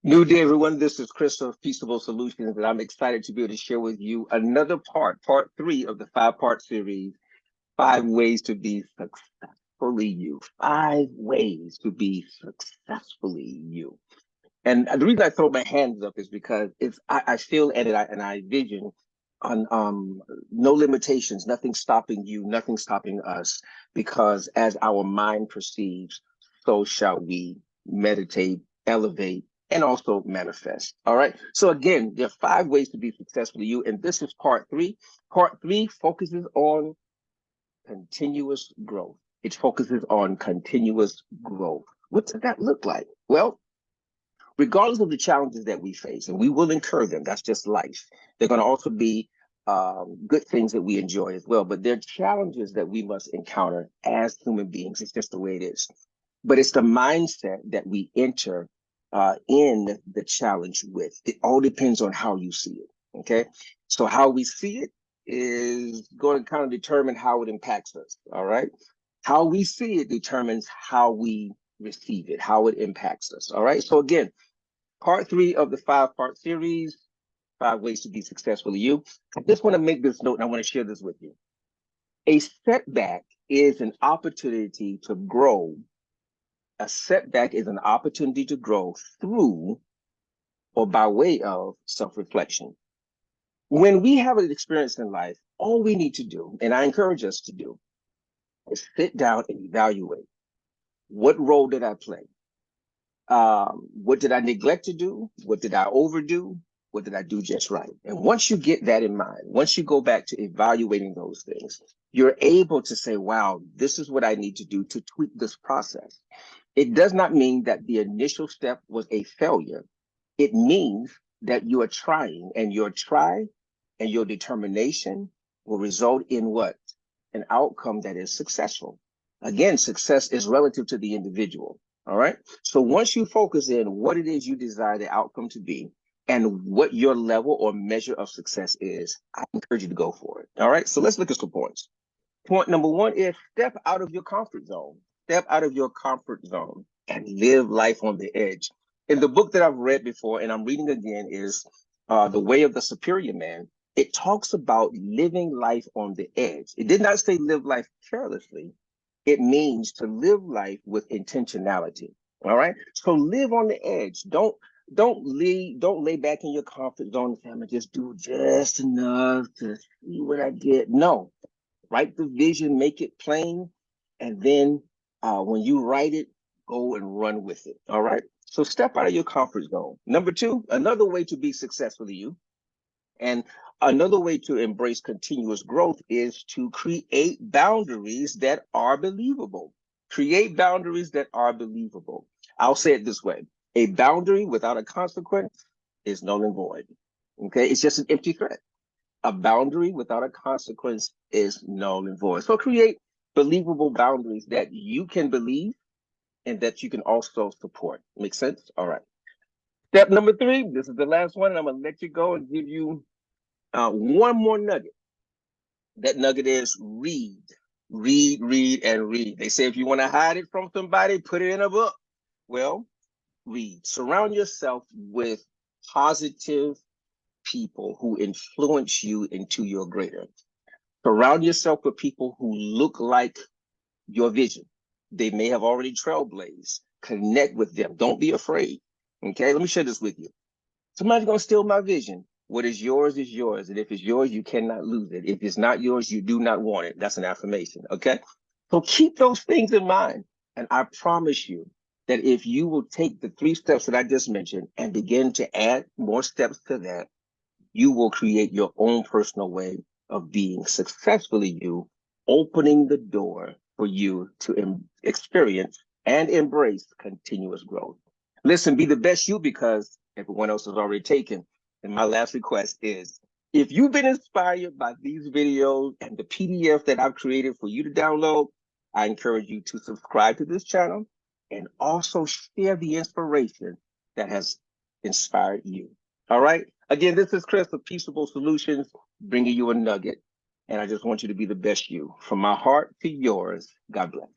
New day, everyone. This is Chris of Peaceable Solutions, and I'm excited to be able to share with you another part three of the five-part series, Five Ways to Be Successfully You. Five ways to be successfully you. And the reason I throw my hands up is because I feel and I vision on no limitations, nothing stopping you, nothing stopping us, because as our mind perceives, so shall we meditate, elevate, and also manifest. All right. So again, there are five ways to be successful you, and this is part three. Part three focuses on continuous growth. It focuses on continuous growth. What does that look like? Well, regardless of the challenges that we face, and we will incur them, that's just life. They're going to also be good things that we enjoy as well, but they're challenges that we must encounter as human beings. It's just the way it is. But it's the mindset that we enter in the challenge with. It all depends on how you see it. Okay. So, how we see it is going to kind of determine how it impacts us. All right. How we see it determines how we receive it, how it impacts us. All right. So, again, part three of the five-part series, Five Ways to Be Successful You. I just want to make this note and I want to share this with you. A setback is an opportunity to grow. A setback is an opportunity to grow through or by way of self-reflection. When we have an experience in life, all we need to do, and I encourage us to do, is sit down and evaluate. What role did I play? What did I neglect to do? What did I overdo? What did I do just right? And once you get that in mind, once you go back to evaluating those things, you're able to say, wow, this is what I need to do to tweak this process. It does not mean that the initial step was a failure. It means that you are trying, and your try and your determination will result in what? An outcome that is successful. Again, success is relative to the individual. All right. So once you focus in what it is you desire the outcome to be and what your level or measure of success is, I encourage you to go for it. All right. So let's look at some points. Point number one is step out of your comfort zone. Step out of your comfort zone and live life on the edge. In the book that I've read before and I'm reading again is The Way of the Superior Man. It talks about living life on the edge. It did not say live life carelessly. It means to live life with intentionality. All right. So live on the edge. Don't lay back in your comfort zone and say, I'm gonna just do just enough to see what I get. No, write the vision, make it plain, and then when you write it, go and run with it. All right. So step out of your comfort zone. Number two, another way to be successful to you, and another way to embrace continuous growth is to create boundaries that are believable. Create boundaries that are believable. I'll say it this way: a boundary without a consequence is null and void. Okay, it's just an empty threat. A boundary without a consequence is null and void. So create believable boundaries that you can believe and that you can also support. Make sense? All right. Step number three, this is the last one, and I'm going to let you go and give you one more nugget. That nugget is read, read, and read. They say if you want to hide it from somebody, put it in a book. Well, read. Surround yourself with positive people who influence you into your greater. Surround yourself with people who look like your vision. They may have already trailblazed. Connect with them. Don't be afraid. Okay, let me share this with you. Somebody's going to steal my vision. What is yours is yours. And if it's yours, you cannot lose it. If it's not yours, you do not want it. That's an affirmation. Okay. So keep those things in mind. And I promise you that if you will take the three steps that I just mentioned and begin to add more steps to that, you will create your own personal way of being successfully you, opening the door for you to experience and embrace continuous growth. Listen, be the best you because everyone else is already taken. And my last request is if you've been inspired by these videos and the PDF that I've created for you to download, I encourage you to subscribe to this channel and also share the inspiration that has inspired you. All right. Again, this is Chris of Peaceable Solutions, bringing you a nugget. And I just want you to be the best you. From my heart to yours, God bless.